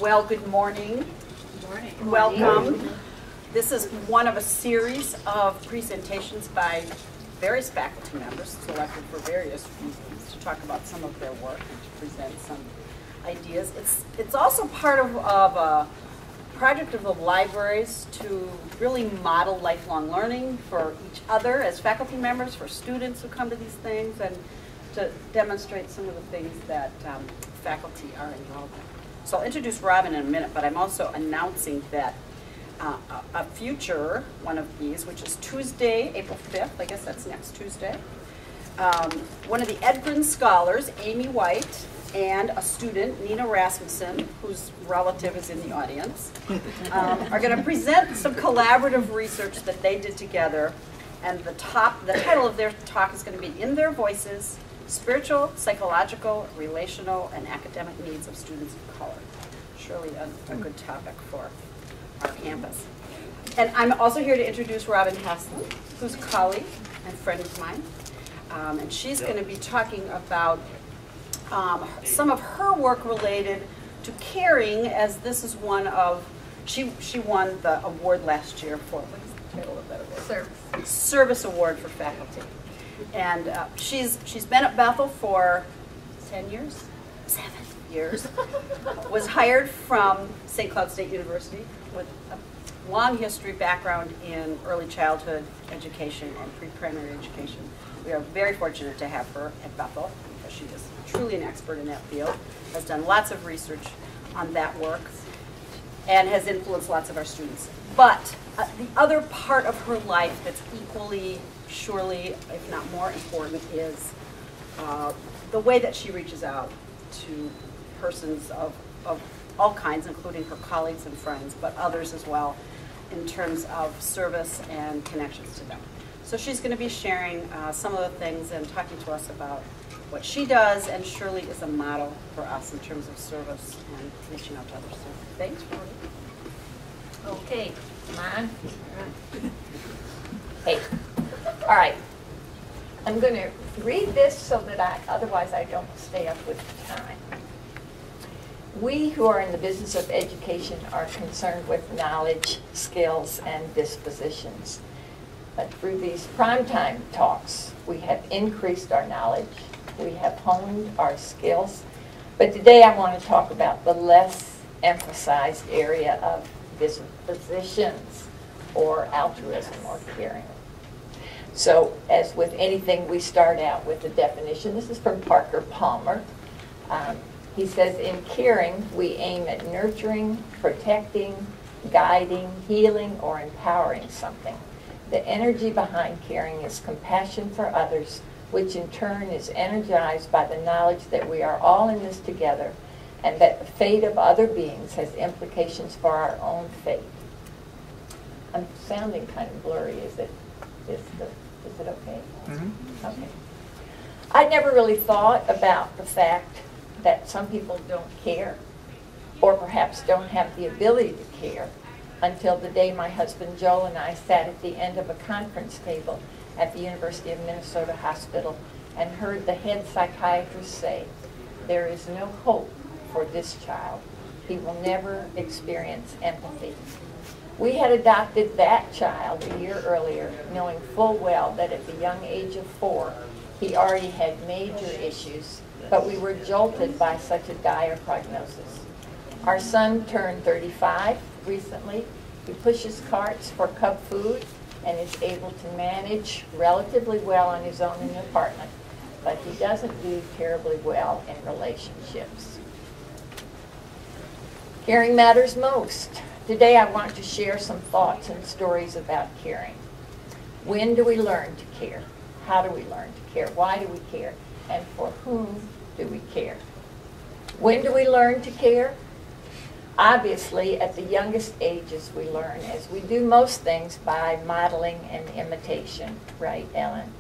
Well, good morning. Good morning. Welcome. This is one of a series of presentations by various faculty members selected for various reasons to talk about some of their work and to present some ideas. It's also part of a project of the libraries to really model lifelong learning for each other as faculty members, for students who come to these things, and to demonstrate some of the things that faculty are involved in. So I'll introduce Robin in a minute, but I'm also announcing that a future one of these, which is Tuesday, April 5th, I guess that's next Tuesday, one of the Edgren scholars, Amy White, and a student, Nina Rasmussen, whose relative is in the audience, are going to present some collaborative research that they did together. And the title of their talk is going to be In Their Voices, Spiritual, Psychological, Relational, and Academic Needs of Students of Color. Surely a good topic for our campus. And I'm also here to introduce Robin Hasslen, who's a colleague and friend of mine. And she's going to be talking about some of her work related to caring, as this is one of, she won the award last year for, what is the title of that award? Service Award for Faculty. And she's been at Bethel for 10 years? 7 years. Was hired from St. Cloud State University with a long history background in early childhood education and pre-primary education. We are very fortunate to have her at Bethel because she is truly an expert in that field, has done lots of research on that work, and has influenced lots of our students. But the other part of her life that's equally, surely, if not more important, is the way that she reaches out to persons of all kinds, including her colleagues and friends, but others as well, in terms of service and connections to them. So she's going to be sharing some of the things and talking to us about what she does, and surely is a model for us in terms of service and reaching out to others. So thanks, Robin. Okay, come on. Hey, all right. I'm going to read this so that otherwise I don't stay up with the time. We who are in the business of education are concerned with knowledge, skills, and dispositions. But through these primetime talks, we have increased our knowledge, we have honed our skills. But today I want to talk about the less emphasized area of dispositions, or altruism, or caring. So, as with anything, we start out with a definition. This is from Parker Palmer. He says, in caring, we aim at nurturing, protecting, guiding, healing, or empowering something. The energy behind caring is compassion for others, which in turn is energized by the knowledge that we are all in this together, and that the fate of other beings has implications for our own fate. I'm sounding kind of blurry. Is it okay? Mm-hmm. Okay. I never really thought about the fact that some people don't care, or perhaps don't have the ability to care, until the day my husband Joel and I sat at the end of a conference table at the University of Minnesota Hospital and heard the head psychiatrist say, there is no hope for this child. He will never experience empathy. We had adopted that child a year earlier, knowing full well that at the young age of 4, he already had major issues, but we were jolted by such a dire prognosis. Our son turned 35 recently. He pushes carts for Cub Food and is able to manage relatively well on his own in the apartment, but he doesn't do terribly well in relationships. Caring matters most. Today I want to share some thoughts and stories about caring. When do we learn to care? How do we learn to care? Why do we care? And for whom do we care? When do we learn to care? Obviously, at the youngest ages we learn, as we do most things, by modeling and imitation. Right, Ellen?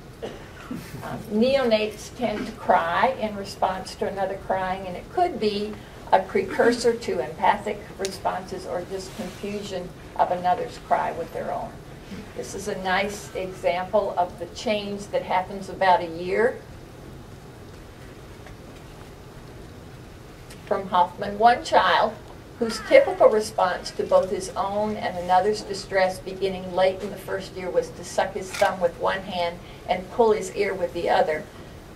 Neonates tend to cry in response to another crying, and it could be a precursor to empathic responses or just confusion of another's cry with their own. This is a nice example of the change that happens about a year. From Hoffman, one child whose typical response to both his own and another's distress beginning late in the first year was to suck his thumb with one hand and pull his ear with the other.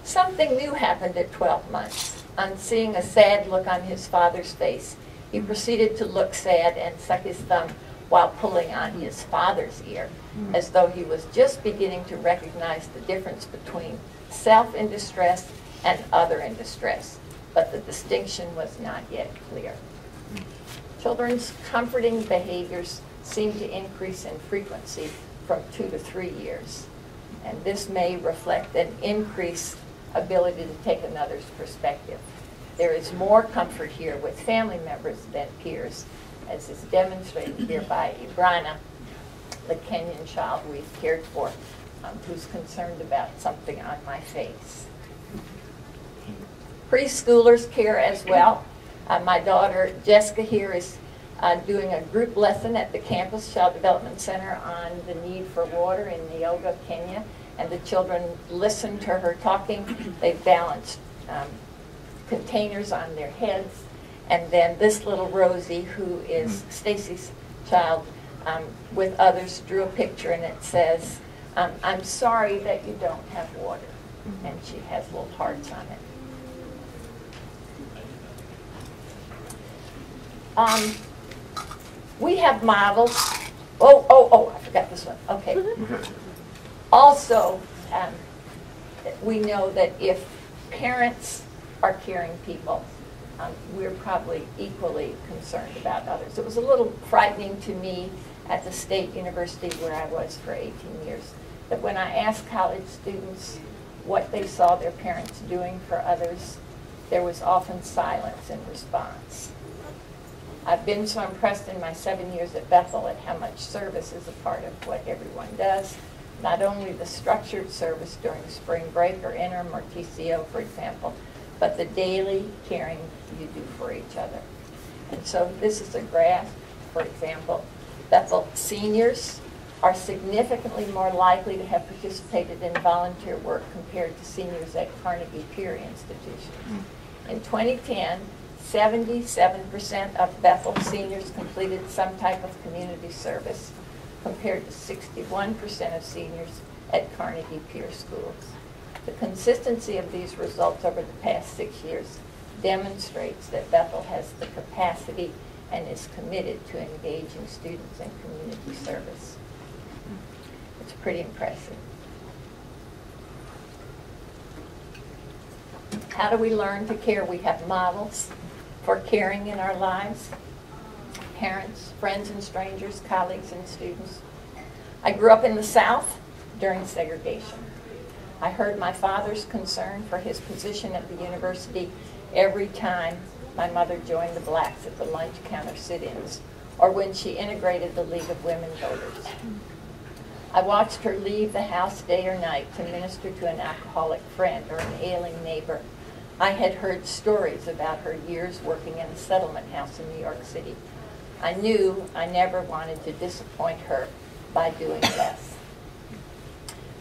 Something new happened at 12 months. On seeing a sad look on his father's face, he proceeded to look sad and suck his thumb while pulling on his father's ear, as though he was just beginning to recognize the difference between self in distress and other in distress, but the distinction was not yet clear. Children's comforting behaviors seem to increase in frequency from 2 to 3 years, and this may reflect an increased ability to take another's perspective. There is more comfort here with family members than peers, as is demonstrated here by Ibrana, the Kenyan child we've cared for, who's concerned about something on my face. Preschoolers care as well. My daughter Jessica here is doing a group lesson at the Campus Child Development Center on the need for water in Neoga, Kenya, and the children listen to her talking. They've balanced containers on their heads, and then this little Rosie, who is Stacy's child, with others drew a picture, and it says, "I'm sorry that you don't have water," and she has little hearts on it. We have models. Oh, I forgot this one. Okay. Also, we know that if parents are caring people, we're probably equally concerned about others. It was a little frightening to me at the State University where I was for 18 years, that when I asked college students what they saw their parents doing for others, there was often silence in response. I've been so impressed in my 7 years at Bethel at how much service is a part of what everyone does. Not only the structured service during spring break or interim or TCO, for example, but the daily caring you do for each other. And so this is a graph, for example. Bethel seniors are significantly more likely to have participated in volunteer work compared to seniors at Carnegie Peer institutions. In 2010, 77% of Bethel seniors completed some type of community service, compared to 61% of seniors at Carnegie Peer schools. The consistency of these results over the past 6 years demonstrates that Bethel has the capacity and is committed to engaging students in community service. It's pretty impressive. How do we learn to care? We have models for caring in our lives. Parents, friends and strangers, colleagues and students. I grew up in the South during segregation. I heard my father's concern for his position at the university every time my mother joined the blacks at the lunch counter sit-ins, or when she integrated the League of Women Voters. I watched her leave the house day or night to minister to an alcoholic friend or an ailing neighbor. I had heard stories about her years working in a settlement house in New York City. I knew I never wanted to disappoint her by doing less.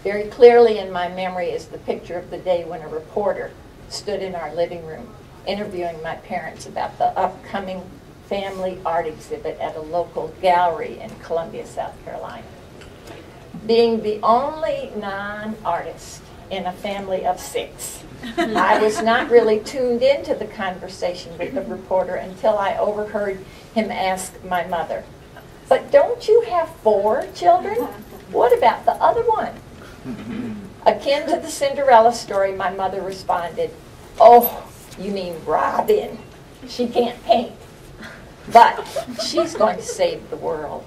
Very clearly in my memory is the picture of the day when a reporter stood in our living room interviewing my parents about the upcoming family art exhibit at a local gallery in Columbia, South Carolina. Being the only non-artist in a family of 6, I was not really tuned into the conversation with the reporter until I overheard him ask my mother, "But don't you have 4 children? What about the other one?" Akin to the Cinderella story, my mother responded, "Oh, you mean Robin? She can't paint, but she's going to save the world."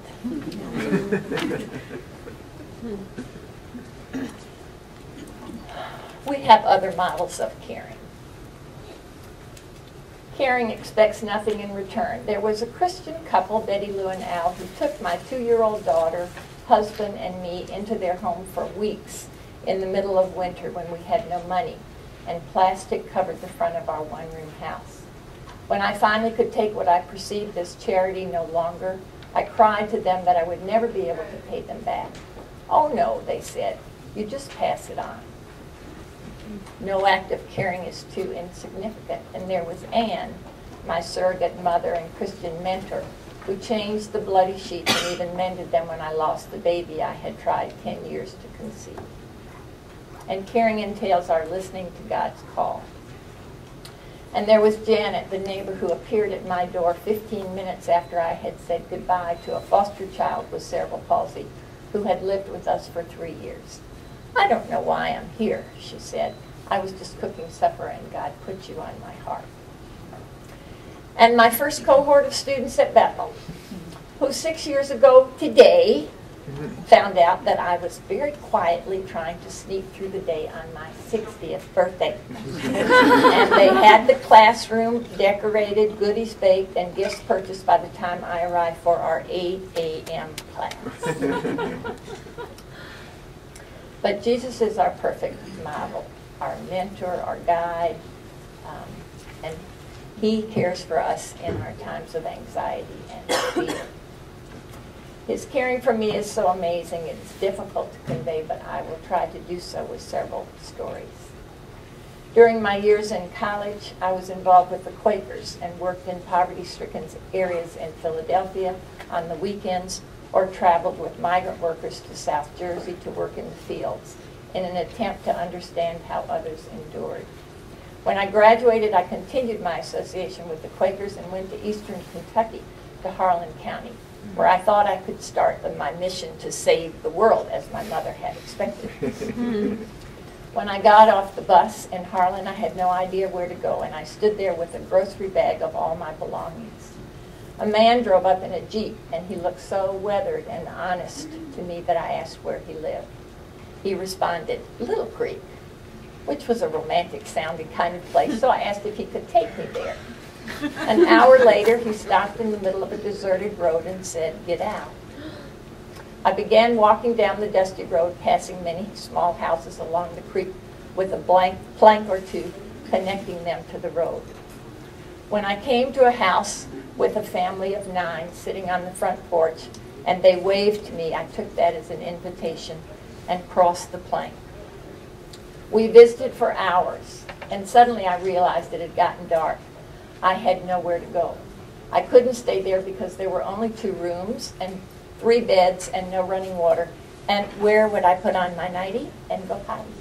We have other models of caring. Caring expects nothing in return. There was a Christian couple, Betty Lou and Al, who took my 2-year-old daughter, husband, and me into their home for weeks in the middle of winter when we had no money, and plastic covered the front of our one-room house. When I finally could take what I perceived as charity no longer, I cried to them that I would never be able to pay them back. "Oh no," they said, "you just pass it on." No act of caring is too insignificant. And there was Anne, my surrogate mother and Christian mentor, who changed the bloody sheets and even mended them when I lost the baby I had tried 10 years to conceive. And caring entails our listening to God's call. And there was Janet, the neighbor who appeared at my door 15 minutes after I had said goodbye to a foster child with cerebral palsy who had lived with us for 3 years. "I don't know why I'm here," she said. "I was just cooking supper and God put you on my heart." And my first cohort of students at Bethel, who 6 years ago today found out that I was very quietly trying to sneak through the day on my 60th birthday. And they had the classroom decorated, goodies baked, and gifts purchased by the time I arrived for our 8 a.m. class. But Jesus is our perfect model, our mentor, our guide, and He cares for us in our times of anxiety and fear. His caring for me is so amazing, it's difficult to convey, but I will try to do so with several stories. During my years in college, I was involved with the Quakers and worked in poverty-stricken areas in Philadelphia on the weekends, or traveled with migrant workers to South Jersey to work in the fields in an attempt to understand how others endured. When I graduated, I continued my association with the Quakers and went to eastern Kentucky to Harlan County, where I thought I could start my mission to save the world, as my mother had expected. When I got off the bus in Harlan, I had no idea where to go, and I stood there with a grocery bag of all my belongings. A man drove up in a Jeep, and he looked so weathered and honest to me that I asked where he lived. He responded, "Little Creek," which was a romantic-sounding kind of place, so I asked if he could take me there. An hour later, he stopped in the middle of a deserted road and said, "Get out." I began walking down the dusty road, passing many small houses along the creek with a plank or two connecting them to the road. When I came to a house with a family of 9 sitting on the front porch, and they waved to me, I took that as an invitation and crossed the plank. We visited for hours, and suddenly I realized it had gotten dark. I had nowhere to go. I couldn't stay there because there were only 2 rooms and 3 beds and no running water. And where would I put on my nightie and go potty?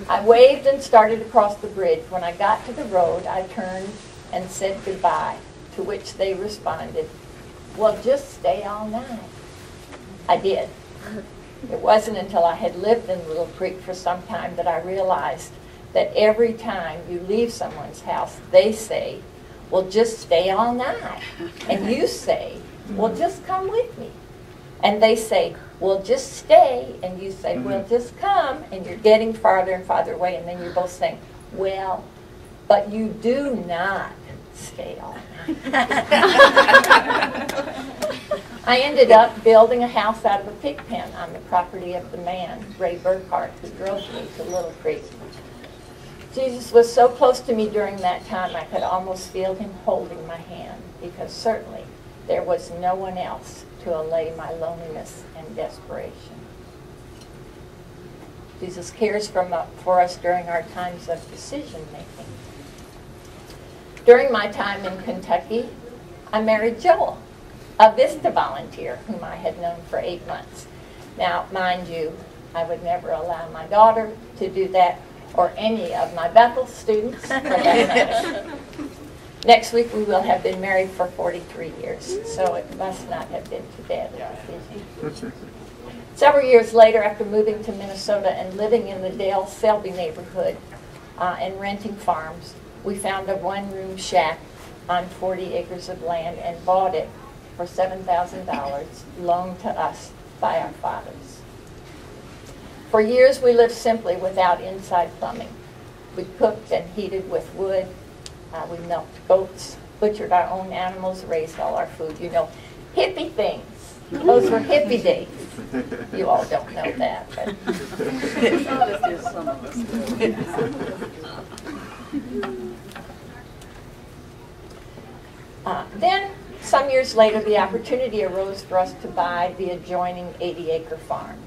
I waved and started across the bridge. When I got to the road, I turned and said goodbye, to which they responded, "Well, just stay all night." I did. It wasn't until I had lived in Little Creek for some time that I realized that every time you leave someone's house, they say, "Well, just stay all night." And you say, "Well, just come with me." And they say, "Well, just stay." And you say, "Well, just come." And you're getting farther and farther away. And then you're both saying, "Well, but you do not stay all night." I ended up building a house out of a pig pen on the property of the man, Ray Burkhart, who drove me to Little Creek. Jesus was so close to me during that time I could almost feel him holding my hand, because certainly there was no one else to allay my loneliness and desperation. Jesus cares for us during our times of decision making. During my time in Kentucky, I married Joel, a Vista volunteer whom I had known for 8 months. Now, mind you, I would never allow my daughter to do that, or any of my Bethel students for that matter. Next week we will have been married for 43 years, so it must not have been too bad. Several years later, after moving to Minnesota and living in the Dale Selby neighborhood and renting farms, we found a 1-room shack on 40 acres of land and bought it for $7,000, loaned to us by our fathers. For years we lived simply without inside plumbing. We cooked and heated with wood. We milked goats, butchered our own animals, raised all our food. You know, hippie things. Those were hippie days. You all don't know that, but Some of us do. Then, some years later, the opportunity arose for us to buy the adjoining 80-acre farm.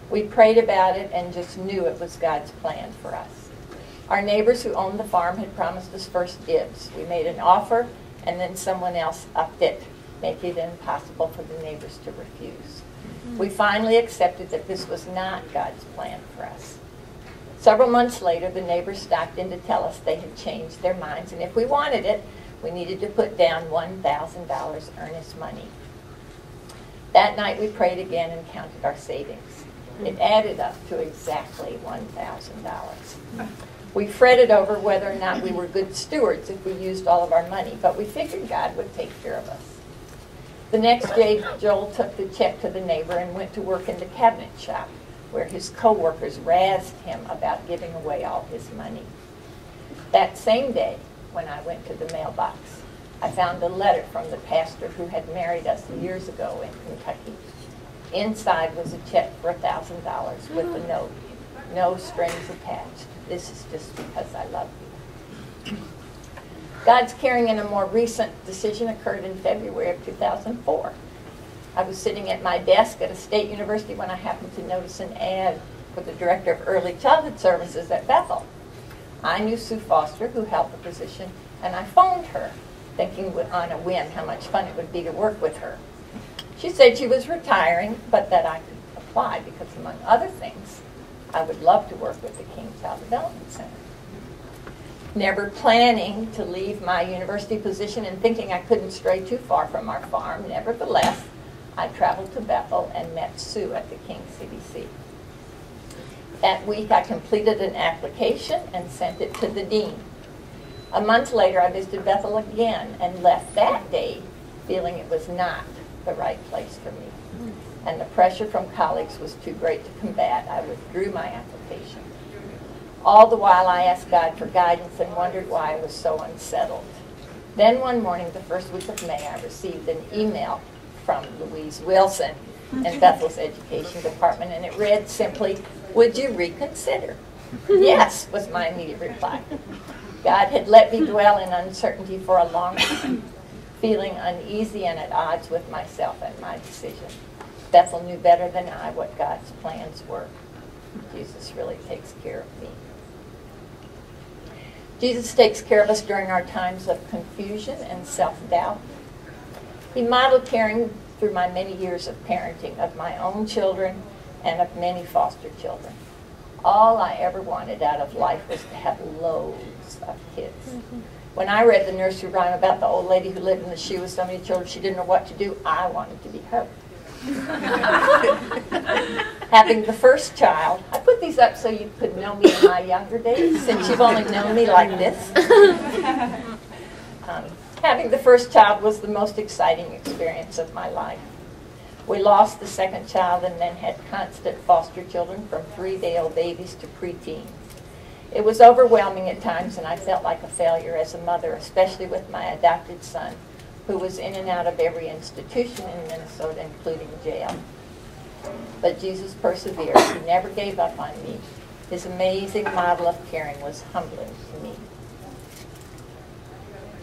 We prayed about it and just knew it was God's plan for us. Our neighbors who owned the farm had promised us first dibs. We made an offer, and then someone else upped it, making it impossible for the neighbors to refuse. We finally accepted that this was not God's plan for us. Several months later, the neighbors stopped in to tell us they had changed their minds, and if we wanted it, we needed to put down $1,000 earnest money. That night we prayed again and counted our savings. It added up to exactly $1,000. We fretted over whether or not we were good stewards if we used all of our money, but we figured God would take care of us. The next day, Joel took the check to the neighbor and went to work in the cabinet shop, where his co-workers razzed him about giving away all his money. That same day, when I went to the mailbox, I found a letter from the pastor who had married us years ago in Kentucky. Inside was a check for $1,000 with a note, no strings attached. This is just because I love you. God's caring in a more recent decision occurred in February of 2004. I was sitting at my desk at a state university when I happened to notice an ad for the director of early childhood services at Bethel. I knew Sue Foster, who held the position, and I phoned her, thinking on a whim how much fun it would be to work with her. She said she was retiring, but that I could apply because, among other things, I would love to work with the King Child Development Center. Never planning to leave my university position and thinking I couldn't stray too far from our farm, nevertheless, I traveled to Bethel and met Sue at the King CDC. That week I completed an application and sent it to the dean. A month later I visited Bethel again and left that day feeling it was not the right place for me. And the pressure from colleagues was too great to combat. I withdrew my application. All the while I asked God for guidance and wondered why I was so unsettled. Then one morning, the first week of May, I received an email from Louise Wilson in Bethel's education department, and it read simply, "Would you reconsider?" "Yes," was my immediate reply. God had let me dwell in uncertainty for a long time, feeling uneasy and at odds with myself and my decision. Bethel knew better than I what God's plans were. Jesus really takes care of me. Jesus takes care of us during our times of confusion and self-doubt. He modeled caring through my many years of parenting of my own children and of many foster children. All I ever wanted out of life was to have loads of kids. When I read the nursery rhyme about the old lady who lived in the shoe with so many children she didn't know what to do, I wanted to be her. Having the first child, I put these up so you could know me in my younger days, since you've only known me like this. Having the first child was the most exciting experience of my life. We lost the second child and then had constant foster children from 3-day-old babies to preteens. It was overwhelming at times, and I felt like a failure as a mother, especially with my adopted son, who was in and out of every institution in Minnesota, including jail. But Jesus persevered. He never gave up on me. His amazing model of caring was humbling to me.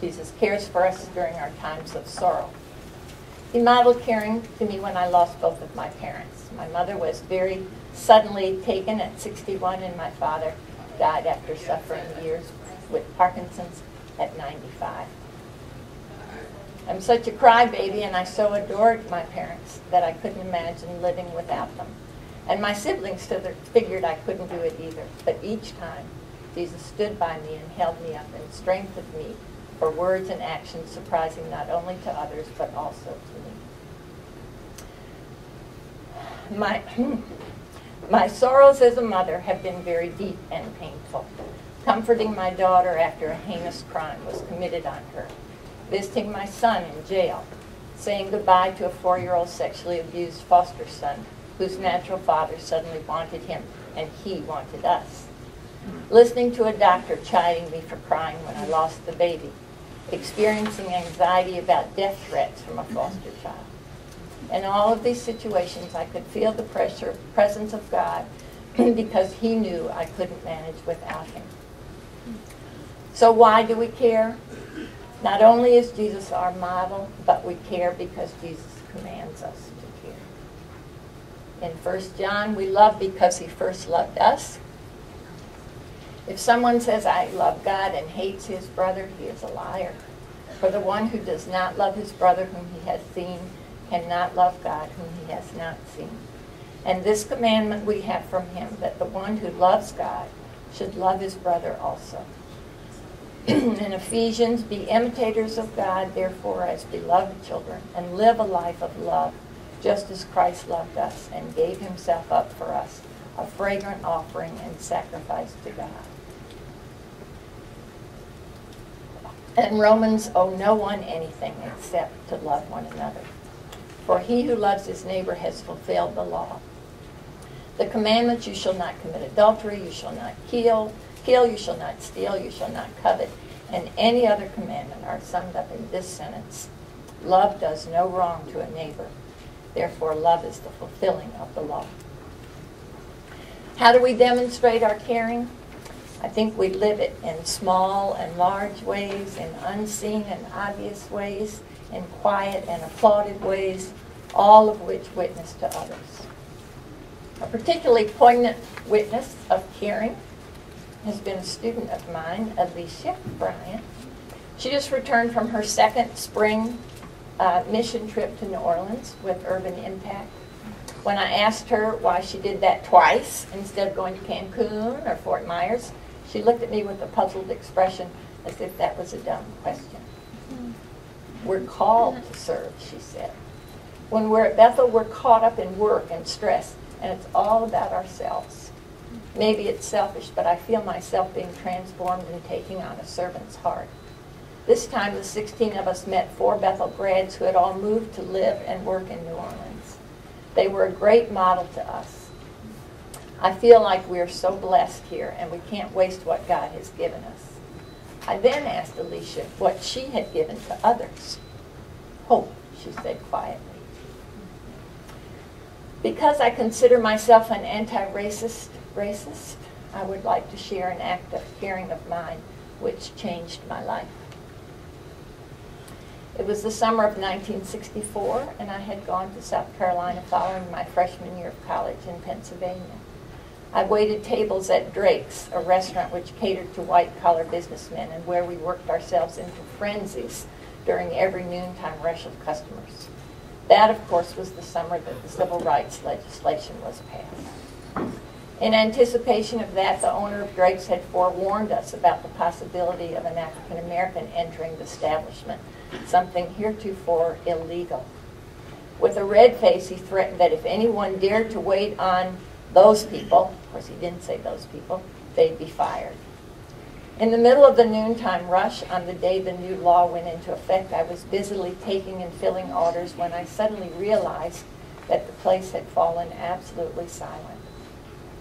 Jesus cares for us during our times of sorrow. He modeled caring to me when I lost both of my parents. My mother was very suddenly taken at 61, and my father died after suffering years with Parkinson's at 95. I'm such a crybaby, and I so adored my parents that I couldn't imagine living without them. And my siblings figured I couldn't do it either. But each time, Jesus stood by me and held me up and strengthened me for words and actions surprising not only to others, but also to me. My sorrows as a mother have been very deep and painful. Comforting my daughter after a heinous crime was committed on her. Visiting my son in jail. Saying goodbye to a 4-year-old sexually abused foster son whose natural father suddenly wanted him and he wanted us. Listening to a doctor chiding me for crying when I lost the baby. Experiencing anxiety about death threats from a foster child. In all of these situations, I could feel the presence of God because he knew I couldn't manage without him. So why do we care? Not only is Jesus our model, but we care because Jesus commands us to care. In 1 John, we love because he first loved us. If someone says, I love God and hates his brother, he is a liar. For the one who does not love his brother whom he has seen cannot love God whom he has not seen. And this commandment we have from him, that the one who loves God should love his brother also. In Ephesians, be imitators of God, therefore, as beloved children, and live a life of love, just as Christ loved us and gave himself up for us, a fragrant offering and sacrifice to God. And Romans, owe no one anything except to love one another. For he who loves his neighbor has fulfilled the law. The commandments, you shall not commit adultery, you shall not kill, you shall not steal, you shall not covet, and any other commandment are summed up in this sentence: love does no wrong to a neighbor. Therefore, love is the fulfilling of the law. How do we demonstrate our caring? I think we live it in small and large ways, in unseen and obvious ways, in quiet and applauded ways, all of which witness to others. A particularly poignant witness of caring has been a student of mine, Alicia Bryant. She just returned from her second spring mission trip to New Orleans with Urban Impact. When I asked her why she did that twice instead of going to Cancun or Fort Myers, she looked at me with a puzzled expression as if that was a dumb question. We're called to serve, she said. When we're at Bethel, we're caught up in work and stress, and it's all about ourselves. Maybe it's selfish, but I feel myself being transformed and taking on a servant's heart. This time, the 16 of us met 4 Bethel grads who had all moved to live and work in New Orleans. They were a great model to us. I feel like we are so blessed here, and we can't waste what God has given us. I then asked Alicia what she had given to others. Hope, she said quietly. Because I consider myself an anti-racist, I would like to share an act of caring of mine which changed my life. It was the summer of 1964, and I had gone to South Carolina following my freshman year of college in Pennsylvania. I waited tables at Drake's, a restaurant which catered to white-collar businessmen and where we worked ourselves into frenzies during every noontime rush of customers. That, of course, was the summer that the civil rights legislation was passed. In anticipation of that, the owner of Drake's had forewarned us about the possibility of an African American entering the establishment, something heretofore illegal. With a red face, he threatened that if anyone dared to wait on those people, of course he didn't say those people, they'd be fired. In the middle of the noontime rush on the day the new law went into effect, I was busily taking and filling orders when I suddenly realized that the place had fallen absolutely silent.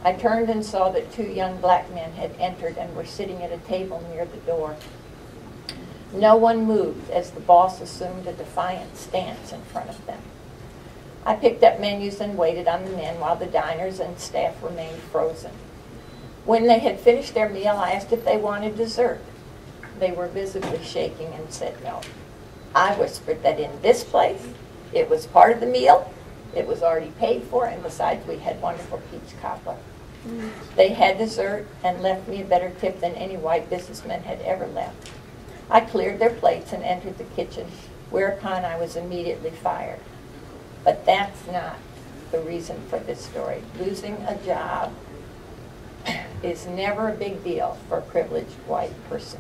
I turned and saw that 2 young black men had entered and were sitting at a table near the door. No one moved as the boss assumed a defiant stance in front of them. I picked up menus and waited on the men while the diners and staff remained frozen. When they had finished their meal, I asked if they wanted dessert. They were visibly shaking and said no. I whispered that in this place, it was part of the meal, it was already paid for, and besides, we had wonderful peach cobbler. They had dessert and left me a better tip than any white businessman had ever left. I cleared their plates and entered the kitchen, whereupon I was immediately fired. But that's not the reason for this story. Losing a job is never a big deal for a privileged white person.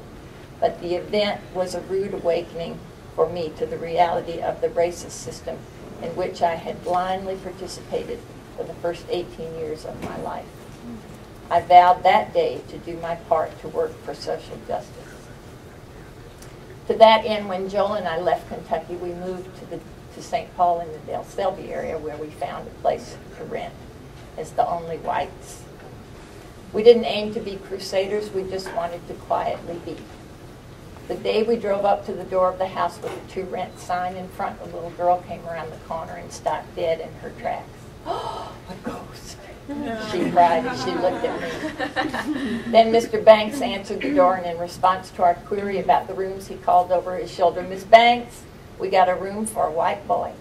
But the event was a rude awakening for me to the reality of the racist system in which I had blindly participated for the first 18 years of my life. I vowed that day to do my part to work for social justice. To that end, when Joel and I left Kentucky, we moved to St. Paul in the Del Selby area, where we found a place to rent as the only whites. We didn't aim to be crusaders, we just wanted to quietly be. The day we drove up to the door of the house with a to rent sign in front, a little girl came around the corner and stopped dead in her tracks. Oh, a ghost! No. She cried as she looked at me. Then Mr. Banks answered the door, and in response to our query about the rooms, he called over his shoulder, "Miss Banks, we got a room for a white boy."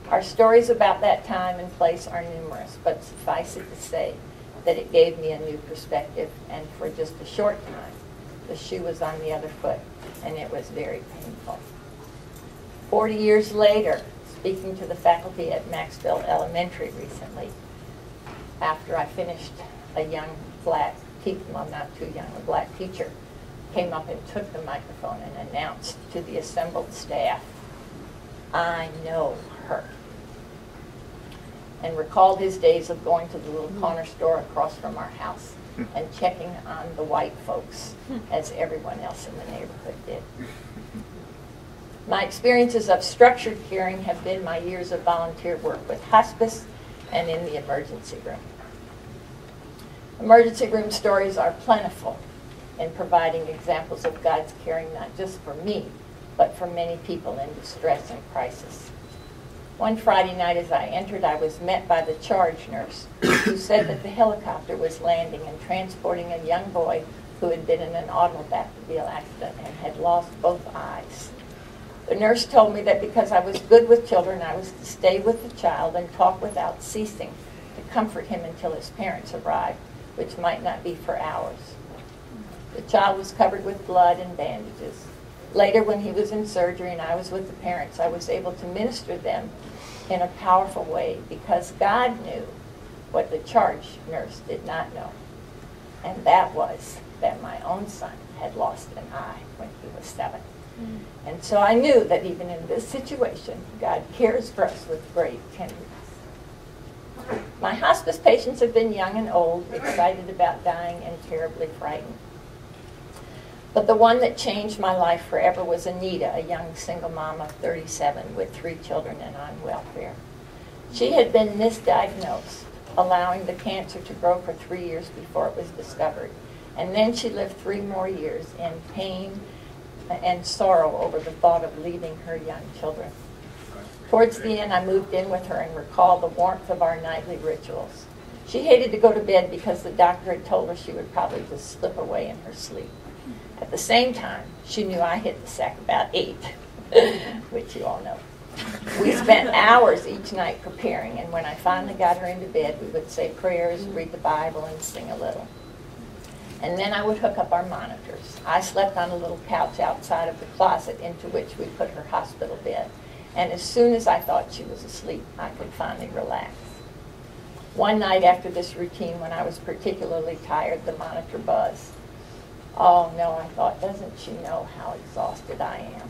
Our stories about that time and place are numerous, but suffice it to say, that it gave me a new perspective, and for just a short time, the shoe was on the other foot, and it was very painful. 40 years later, speaking to the faculty at Maxville Elementary recently, after I finished, a young black teacher, well, not too young, a black teacher, came up and took the microphone and announced to the assembled staff, "I know her," and recalled his days of going to the little corner store across from our house and checking on the white folks as everyone else in the neighborhood did. My experiences of structured caring have been my years of volunteer work with hospice and in the emergency room. Emergency room stories are plentiful in providing examples of God's caring not just for me, but for many people in distress and crisis. One Friday night as I entered, I was met by the charge nurse who said that the helicopter was landing and transporting a young boy who had been in an automobile accident and had lost both eyes. The nurse told me that because I was good with children, I was to stay with the child and talk without ceasing to comfort him until his parents arrived, which might not be for hours. The child was covered with blood and bandages. Later, when he was in surgery and I was with the parents, I was able to minister them in a powerful way because God knew what the charge nurse did not know, and that was that my own son had lost an eye when he was 7. And so I knew that even in this situation, God cares for us with great tenderness. My hospice patients have been young and old, excited about dying and terribly frightened. But the one that changed my life forever was Anita, a young single mom of 37 with 3 children and on welfare. She had been misdiagnosed, allowing the cancer to grow for 3 years before it was discovered. And then she lived 3 more years in pain and sorrow over the thought of leaving her young children. Towards the end, I moved in with her and recalled the warmth of our nightly rituals. She hated to go to bed because the doctor had told her she would probably just slip away in her sleep. At the same time, she knew I hit the sack about 8, which you all know. We spent hours each night preparing, and when I finally got her into bed, we would say prayers, read the Bible, and sing a little. And then I would hook up our monitors. I slept on a little couch outside of the closet into which we put her hospital bed. And as soon as I thought she was asleep, I could finally relax. One night after this routine, when I was particularly tired, the monitor buzzed. Oh no, I thought, doesn't she know how exhausted I am?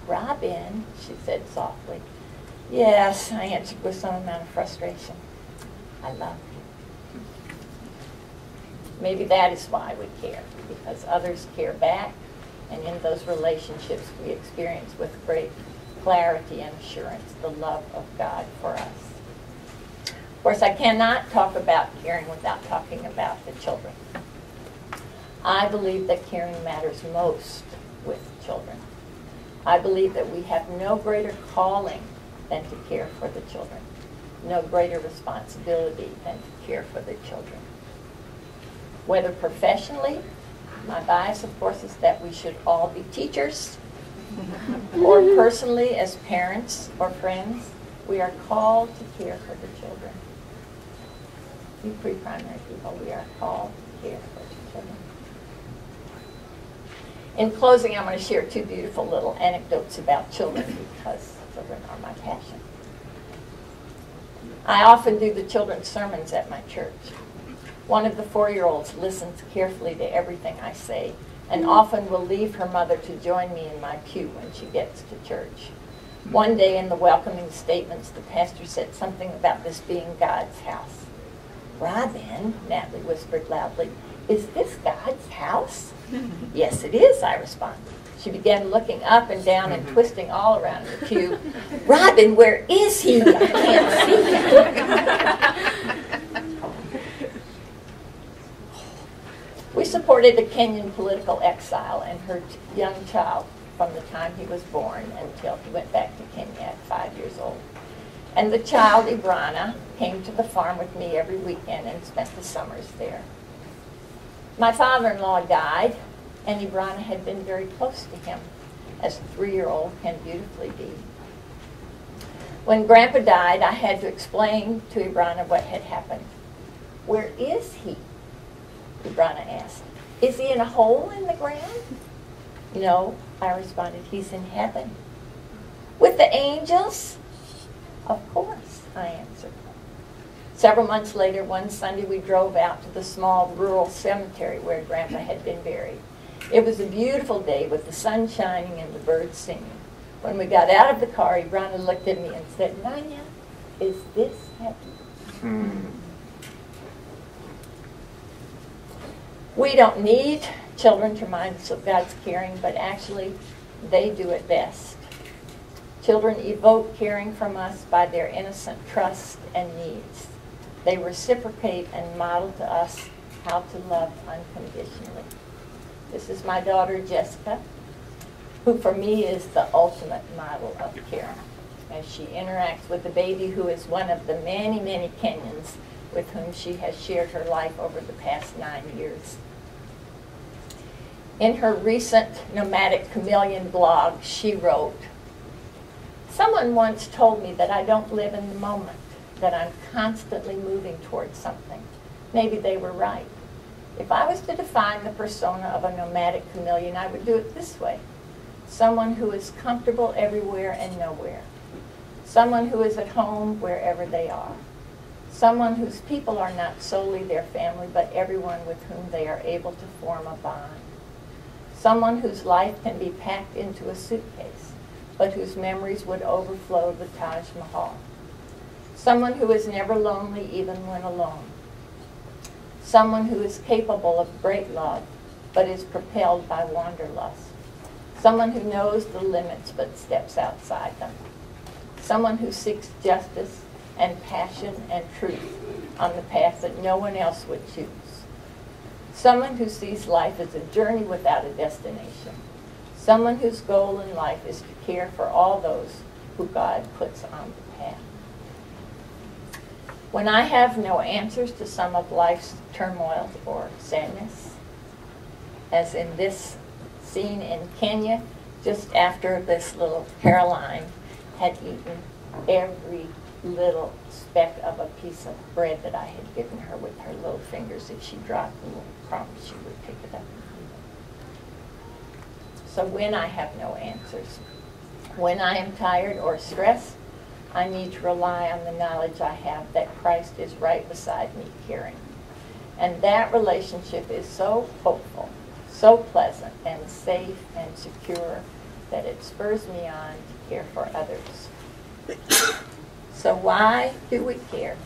Robin, she said softly. Yes, I answered with some amount of frustration. I love you. Maybe that is why we care, because others care back, and in those relationships we experience with great clarity and assurance the love of God for us. Of course, I cannot talk about caring without talking about the children. I believe that caring matters most with children. I believe that we have no greater calling than to care for the children, no greater responsibility than to care for the children. Whether professionally, my bias, of course, is that we should all be teachers, or personally as parents or friends, we are called to care for the children. You pre-primary people, we are called to care for the children. In closing, I'm going to share 2 beautiful little anecdotes about children because children are my passion. I often do the children's sermons at my church. One of the 4-year-olds listens carefully to everything I say and often will leave her mother to join me in my pew when she gets to church. One day in the welcoming statements, the pastor said something about this being God's house. Robin, Natalie whispered loudly, is this God's house? Yes, it is, I responded. She began looking up and down and twisting all around the pew. Robin, where is he? I can't see him. We supported a Kenyan political exile and her young child from the time he was born until he went back to Kenya at 5 years old. And the child, Ibrana, came to the farm with me every weekend and spent the summers there. My father-in-law died, and Ibrana had been very close to him, as a 3-year-old can beautifully be. When Grandpa died, I had to explain to Ibrana what had happened. "Where is he?" Brana asked. "Is he in a hole in the ground?" "No," I responded, "he's in heaven." "With the angels?" "Of course," I answered. Several months later, one Sunday, we drove out to the small rural cemetery where Grandpa had been buried. It was a beautiful day with the sun shining and the birds singing. When we got out of the car, Ibrana looked at me and said, "Nanya, is this heaven?" We don't need children to remind us of God's caring, but actually they do it best. Children evoke caring from us by their innocent trust and needs. They reciprocate and model to us how to love unconditionally. This is my daughter, Jessica, who for me is the ultimate model of care, as she interacts with the baby who is one of the many, many Kenyans with whom she has shared her life over the past 9 years. In her recent Nomadic Chameleon blog, she wrote, "Someone once told me that I don't live in the moment, that I'm constantly moving towards something. Maybe they were right. If I was to define the persona of a nomadic chameleon, I would do it this way. Someone who is comfortable everywhere and nowhere. Someone who is at home wherever they are. Someone whose people are not solely their family, but everyone with whom they are able to form a bond. Someone whose life can be packed into a suitcase, but whose memories would overflow the Taj Mahal. Someone who is never lonely even when alone. Someone who is capable of great love, but is propelled by wanderlust. Someone who knows the limits but steps outside them. Someone who seeks justice and passion and truth on the path that no one else would choose. Someone who sees life as a journey without a destination. Someone whose goal in life is to care for all those who God puts on the path. When I have no answers to some of life's turmoil or sadness, as in this scene in Kenya, just after this little Caroline had eaten every little speck of a piece of bread that I had given her with her little fingers, if she dropped a little crumb, she would pick it up. So when I have no answers, when I am tired or stressed, I need to rely on the knowledge I have that Christ is right beside me caring. And that relationship is so hopeful, so pleasant and safe and secure that it spurs me on to care for others. So why do we care?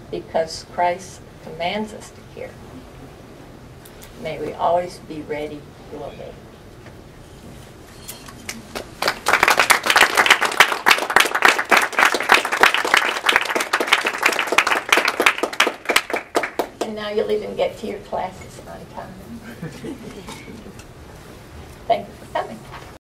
Because Christ commands us to care. May we always be ready to obey. And now you'll even get to your classes on time. Thank you for coming.